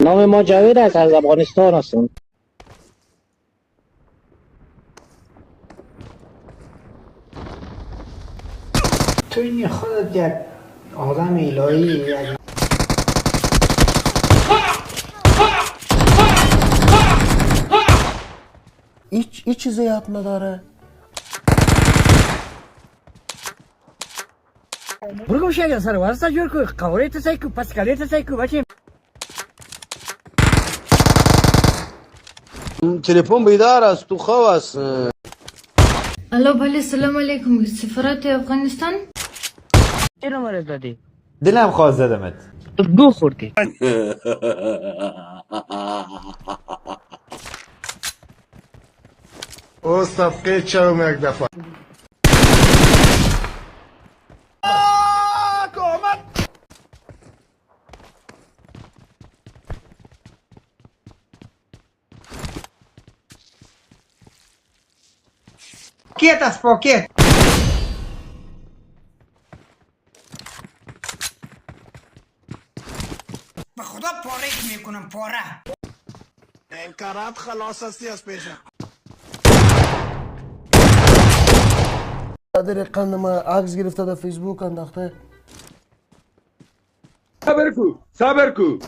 نام ما جاوید است، از افغانستان هستم. تو این خودت یک آدم الهی یک هیچ چیزی یاد نداره. برو گوشه سر واسه جور کو قوریت سایکو پس کلیت سایکو بچه تلفن بیدار است تو خواب است. الو بله سلام علیکم سفارت افغانستان. چه نمره دادی؟ دلم خواست زدمت. تو گو خوردی. او صفقه چوم یک دفعه. پاکیت است پاکیت. به خدا پاره میکنم پاره. انکارات خلاص هستی از پیشم. در قند ما عکس گرفته در فیسبوک انداخته. صبر کو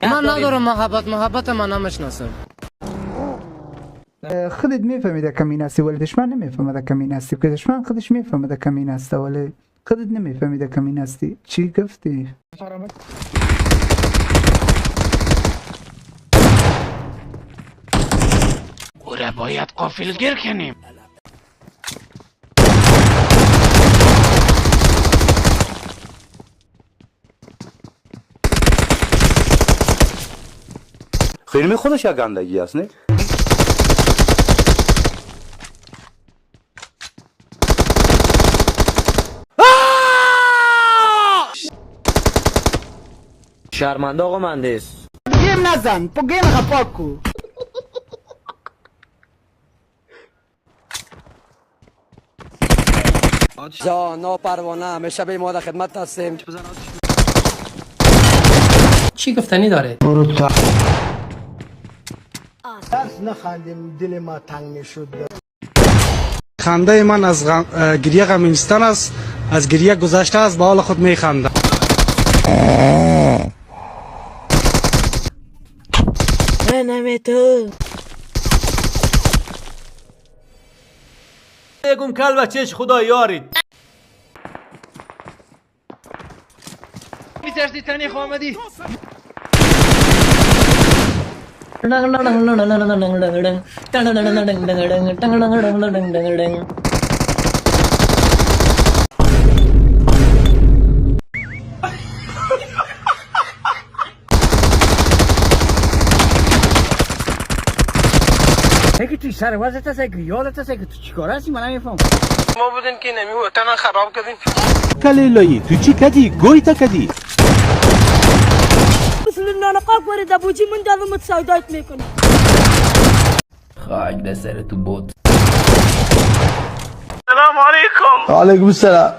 من ندارم محبت من نمیشناسم. خودت میفهمیده کمین هستی ولی دشمن نمیفهمیده کمین هستی، که دشمن خودش میفهمیده کمین هستی ولی خودت نمیفهمیده کمین هستی. چی گفتی؟ او را باید غافلگیر کنیم. فیلم خودش یک گندگی است نه؟ شرمنده آقا مهندس. گیم نزن پو گیم خپاک کو. جا پروانه همیشه به ما در خدمت هستیم. چی گفتنی داره؟ برو تا درس نخندیم دل ما تنگ میشد. خنده من از گریه غمینستان است، از گریه گذشته است، به حال خود میخنده. نمی تو یکم کل و چش خدا یارید. میترسی تنی خامدی. اگه توی سر وزت هست اگه یادت هست اگه تو چیکار هستی من نمیفهم. ما بودیم که نمی وطن خراب کردیم. کلیلایی تو چی کدی؟ گوی تا کدی؟ مثل نانقاق ورد ابوجی من دارم متساعدات میکنم. خاک ده سر تو بود. سلام علیکم. علیکم السلام.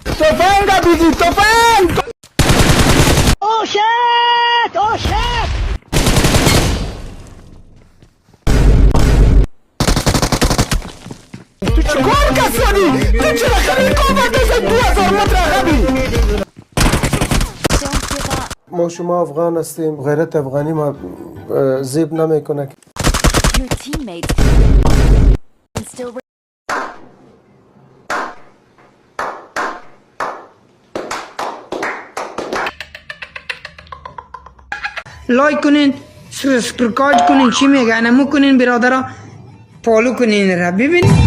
تفنگ ابوجی تفنگ. Oh shit! Oh shit! تو چیکار کسانی؟ تو چرا خیلی کوبنده شد 2000 متر عقبی؟ ما شما افغان هستیم، غیرت افغانی ما زیب نمیکنه. Your teammates can still لایک کنین سبسکرایب کنین چی میگن امو کنین برادرها فالو کنین را ببینید.